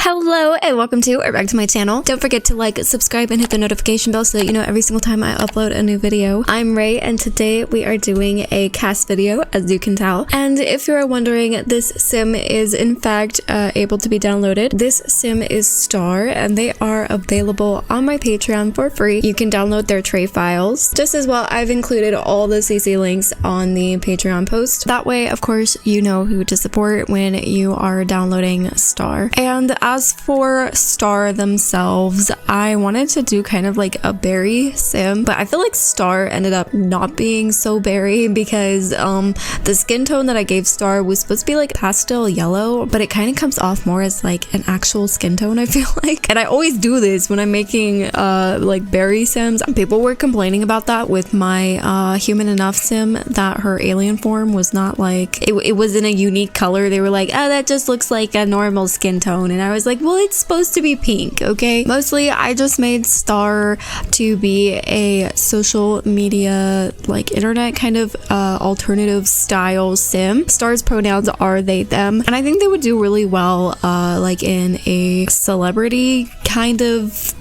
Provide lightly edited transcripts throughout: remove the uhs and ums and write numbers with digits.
Hello and welcome to or back to my channel. Don't forget to like, subscribe, and hit the notification bell so that you know every single time I upload a new video. I'm Ray and today we are doing a CAS video, as you can tell. And if you're wondering, this sim is in fact able to be downloaded. This sim is Star and they are available on my Patreon for free. You can download their tray files. Just as well, I've included all the CC links on the Patreon post. That way, of course, you know who to support when you are downloading Star. And as for Star themselves, I wanted to do kind of like a berry sim, but I feel like Star ended up not being so berry because the skin tone that I gave Star was supposed to be like pastel yellow, but it kind of comes off more as like an actual skin tone, I feel like. And I always do this when I'm making like berry sims. People were complaining about that with my human enough sim, that her alien form was not like, it wasn't a unique color. They were like, oh, that just looks like a normal skin tone. And I was like, well, it's supposed to be pink, okay? Mostly I just made Star to be a social media, like internet kind of alternative style sim. Star's pronouns are they, them, and I think they would do really well like in a celebrity kind of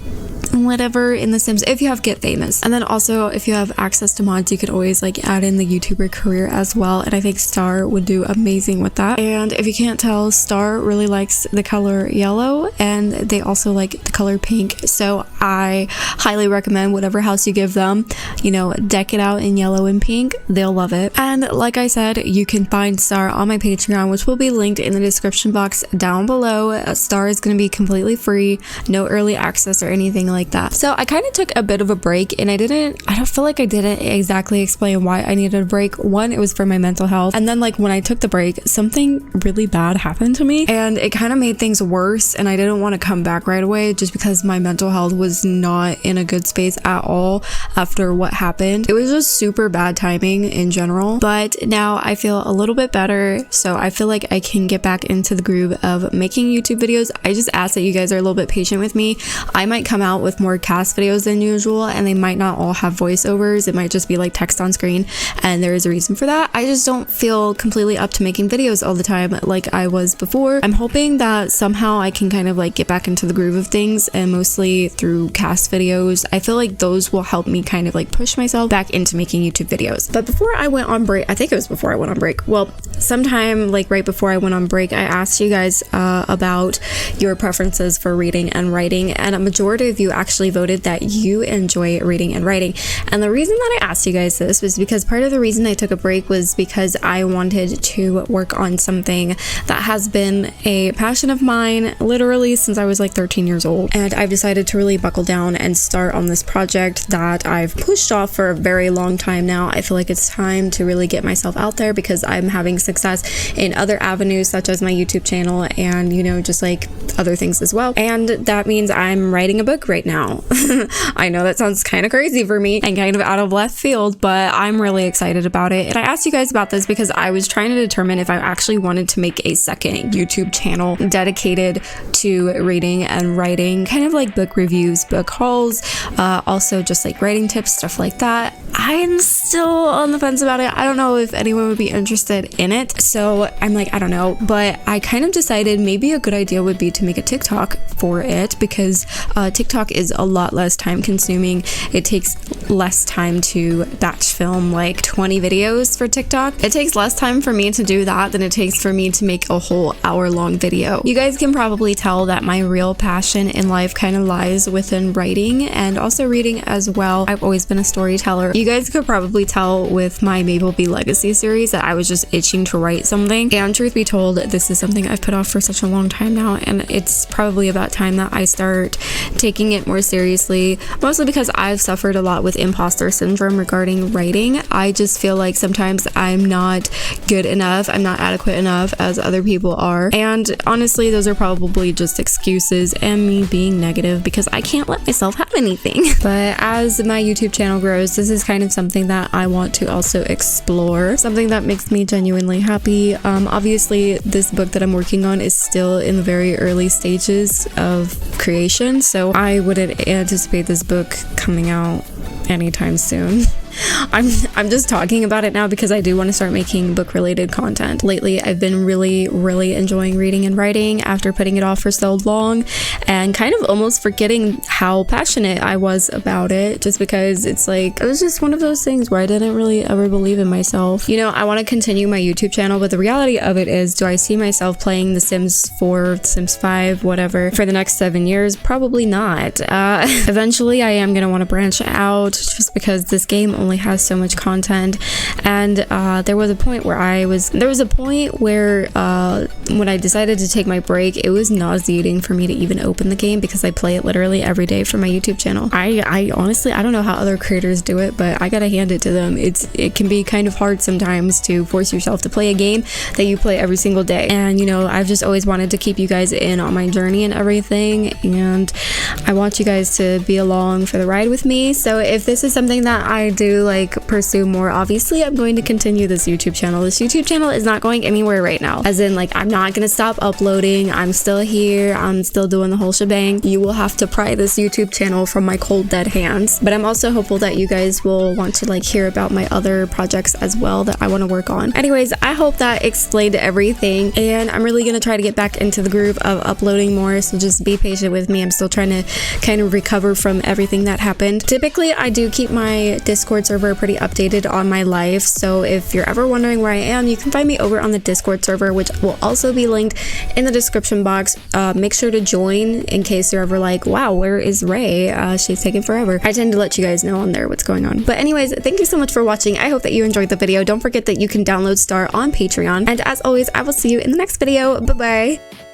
whatever in the Sims if you have Get Famous. And then also if you have access to mods, you could always like add in the YouTuber career as well, and I think Star would do amazing with that. And if you can't tell, Star really likes the color yellow and they also like the color pink, so I highly recommend whatever house you give them, you know, deck it out in yellow and pink. They'll love it. And like I said, you can find Star on my Patreon, which will be linked in the description box down below. Star is going to be completely free, no early access or anything like that. So I kind of took a bit of a break, and I don't feel like I didn't exactly explain why I needed a break. One, it was for my mental health, and then like when I took the break, something really bad happened to me and it kind of made things worse, and I didn't want to come back right away just because my mental health was not in a good space at all after what happened. It was just super bad timing in general, but now I feel a little bit better, so I feel like I can get back into the groove of making YouTube videos. I just ask that you guys are a little bit patient with me. I might come out with more CAS videos than usual, and they might not all have voiceovers. It might just be like text on screen, and there is a reason for that. I just don't feel completely up to making videos all the time like I was before. I'm hoping that somehow I can kind of like get back into the groove of things, and mostly through CAS videos. I feel like those will help me kind of like push myself back into making YouTube videos. But before I went on break, I think it was before I went on break, well, sometime like right before I went on break, I asked you guys about your preferences for reading and writing, and a majority of you actually voted that you enjoy reading and writing. And the reason that I asked you guys this was because part of the reason I took a break was because I wanted to work on something that has been a passion of mine literally since I was like 13 years old, and I've decided to really buckle down and start on this project that I've pushed off for a very long time now. I feel like it's time to really get myself out there because I'm having success in other avenues such as my YouTube channel and, you know, just like other things as well. And that means I'm writing a book right now. I know that sounds kind of crazy for me and kind of out of left field, but I'm really excited about it. And I asked you guys about this because I was trying to determine if I actually wanted to make a second YouTube channel dedicated to reading and writing, kind of like book reviews, book hauls, also just like writing tips, stuff like that. I'm still on the fence about it. I don't know if anyone would be interested in it, so I'm like, I don't know. But I kind of decided maybe a good idea would be to make a TikTok for it, because TikTok is a lot less time consuming. It takes less time to batch film like 20 videos for TikTok. It takes less time for me to do that than it takes for me to make a whole hour-long video. You guys can probably tell that my real passion in life kind of lies within writing and also reading as well. I've always been a storyteller. You guys could probably tell with my Mabel B Legacy series that I was just itching to write something, and truth be told, this is something I've put off for such a long time now, and it's probably about time that I start taking it more seriously, mostly because I've suffered a lot with imposter syndrome regarding writing. I just feel like sometimes I'm not good enough, I'm not adequate enough as other people are, and honestly those are probably just excuses and me being negative because I can't let myself have anything. But as my YouTube channel grows, this is kind of something that I want to also explore, something that makes me genuinely happy. Obviously this book that I'm working on is still in the very early stages of creation, so I wouldn't anticipate this book coming out anytime soon. I'm just talking about it now because I do want to start making book related content. Lately, I've been really enjoying reading and writing after putting it off for so long, and kind of almost forgetting how passionate I was about it, just because it's like, it was just one of those things where I didn't really ever believe in myself. You know, I want to continue my YouTube channel, but the reality of it is, do I see myself playing The Sims 4, Sims 5, whatever, for the next 7 years? Probably not. Eventually, I am going to want to branch out, just because this game only has so much content. And there was a point where when I decided to take my break, it was nauseating for me to even open the game, because I play it literally every day for my YouTube channel. I honestly, I don't know how other creators do it, but I gotta hand it to them. It can be kind of hard sometimes to force yourself to play a game that you play every single day. And you know, I've just always wanted to keep you guys in on my journey and everything, and I want you guys to be along for the ride with me. So if this is something that I do like pursue more, obviously I'm going to continue this YouTube channel. This YouTube channel is not going anywhere right now, as in like, I'm not gonna stop uploading. I'm still here. I'm still doing the whole shebang. You will have to pry this YouTube channel from my cold dead hands, but I'm also hopeful that you guys will want to like hear about my other projects as well that I want to work on. Anyways, I hope that explained everything, and I'm really gonna try to get back into the groove of uploading more, so just be patient with me. I'm still trying to kind of recover from everything that happened. Typically, I do keep my Discord server pretty updated on my life, so if you're ever wondering where I am, you can find me over on the Discord server, which will also be linked in the description box. Make sure to join in case you're ever like, wow, where is Ray? She's taking forever. I tend to let you guys know on there what's going on. But anyways, thank you so much for watching. I hope that you enjoyed the video. Don't forget that you can download Star on Patreon. And as always, I will see you in the next video. Bye bye.